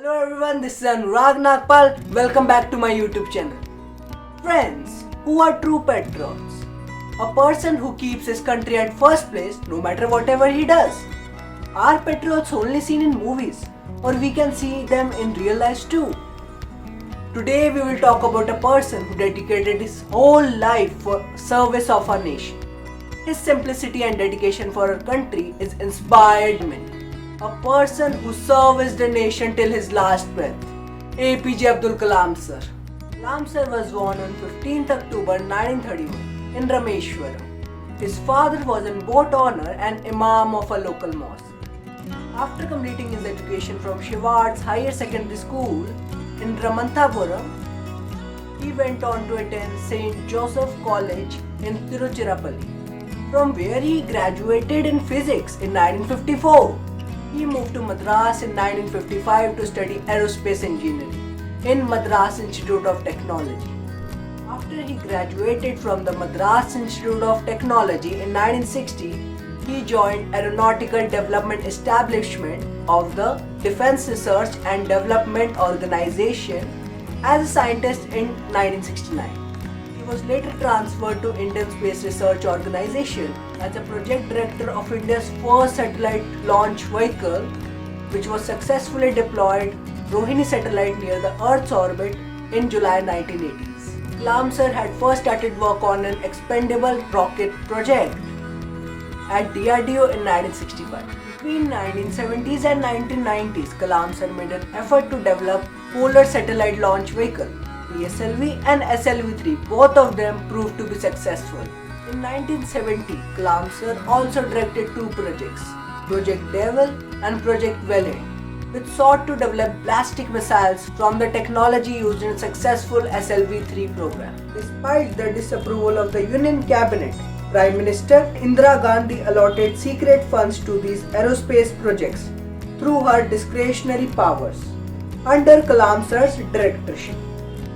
Hello everyone, this is Anurag Nagpal. Welcome back to my YouTube channel. Friends, who are true patriots? A person who keeps his country at first place no matter whatever he does. Are patriots only seen in movies, or we can see them in real life too? Today we will talk about a person who dedicated his whole life for service of our nation. His simplicity and dedication for our country is inspired many. A person who served the nation till his last breath. APJ Abdul Kalam sir. Kalam sir was born on 15th October 1931 in Rameshwaram. His father was an boat owner and imam of a local mosque. After completing his education from Shivards Higher Secondary School in Ramanthapuram, he went on to attend St. Joseph College in Tiruchirappalli, from where he graduated in physics in 1954. He moved to Madras in 1955 to study aerospace engineering in Madras Institute of Technology. After he graduated from the Madras Institute of Technology in 1960, he joined Aeronautical Development Establishment of the Defence Research and Development Organization as a scientist in 1969. He was later transferred to Indian Space Research Organization as a project director of India's first satellite launch vehicle, which was successfully deployed Rohini satellite near the Earth's orbit in July 1980s. Kalam sir had first started work on an expendable rocket project at DRDO in 1965. Between 1970s and 1990s, Kalam sir made an effort to develop Polar Satellite Launch Vehicle PSLV and SLV-3, both of them proved to be successful. In 1970, Kalam sir also directed two projects, Project Devil and Project Valiant, which sought to develop ballistic missiles from the technology used in successful SLV-3 program. Despite the disapproval of the Union Cabinet, Prime Minister Indira Gandhi allotted secret funds to these aerospace projects through her discretionary powers under Kalam sir's directorship.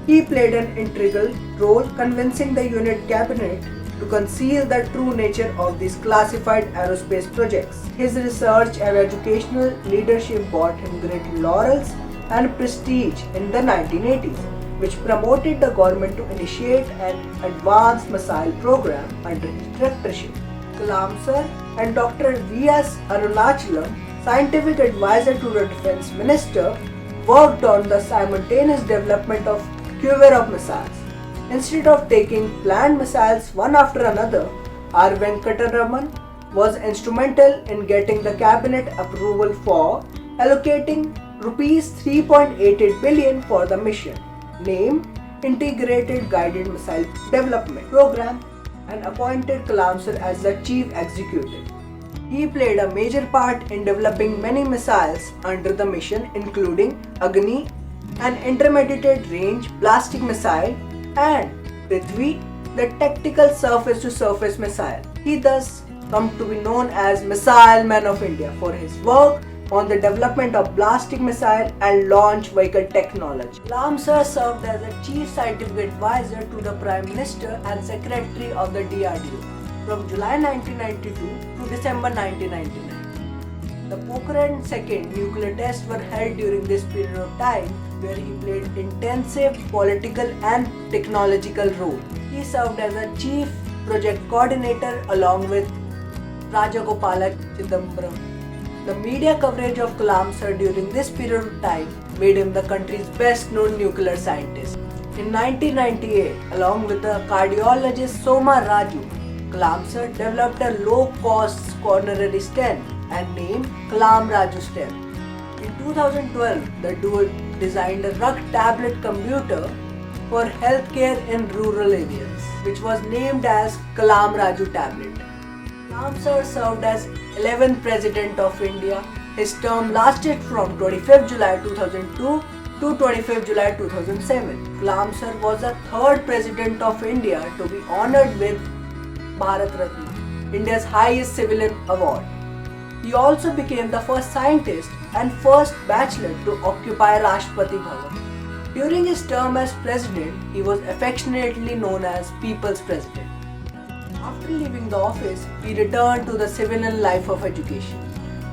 He played an integral role convincing the Union Cabinet to conceal the true nature of these classified aerospace projects. His research and educational leadership brought him great laurels and prestige in the 1980s, which promoted the government to initiate an advanced missile program under his directorship. Kalam sir and Dr. V.S. Arunachalam, scientific advisor to the Defence Minister, worked on the simultaneous development of quiver of missiles. Instead of taking planned missiles one after another, R. Venkataraman was instrumental in getting the cabinet approval for allocating rupees 3.88 billion for the mission, named Integrated Guided Missile Development Program, and appointed Kalam sir as the chief executive. He played a major part in developing many missiles under the mission, including Agni, an intermediate range ballistic missile, and Prithvi, the tactical surface-to-surface missile. He thus come to be known as Missile Man of India for his work on the development of ballistic missile and launch vehicle technology. Kalam sir served as a chief scientific advisor to the Prime Minister and Secretary of the DRDO from July 1992 to December 1999. The Pokhran II nuclear tests were held during this period of time, where he played intensive political and technological role. He served as a chief project coordinator along with Rajagopala Chidambaram. The media coverage of Kalam sir during this period of time made him the country's best known nuclear scientist. In 1998, along with the cardiologist Soma Raju, Kalam sir developed a low-cost coronary stent and named Kalam Raju stent. In 2012, the duo designed a rugged tablet computer for healthcare in rural areas, which was named as Kalam Raju tablet. Kalam sir served as 11th President of India. His term lasted from 25th July 2002 to 25th July 2007. Kalam sir was the third President of India to be honored with Bharat Ratna, India's highest civilian award. He also became the first scientist and first bachelor to occupy Rashtrapati Bhavan. During his term as president, he was affectionately known as People's President. After leaving the office, he returned to the civilian life of education.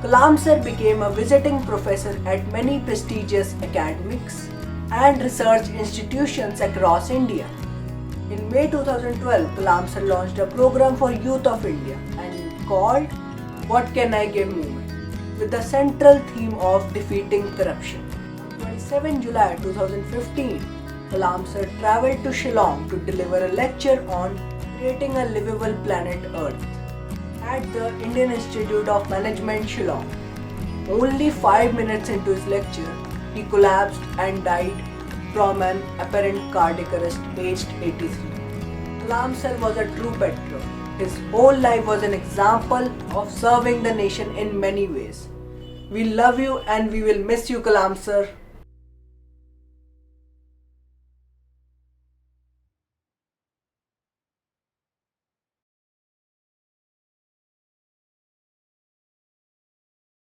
Kalam sir became a visiting professor at many prestigious academics and research institutions across India. In May 2012, Kalam sir launched a program for youth of India and called What Can I Give Movement, with the central theme of defeating corruption. On 27 July 2015, Kalam sir travelled to Shillong to deliver a lecture on creating a livable planet Earth at the Indian Institute of Management, Shillong. Only 5 minutes into his lecture, he collapsed and died from an apparent cardiac arrest aged 83. Kalam sir was a true patriot. His whole life was an example of serving the nation in many ways. We love you and we will miss you, Kalam sir.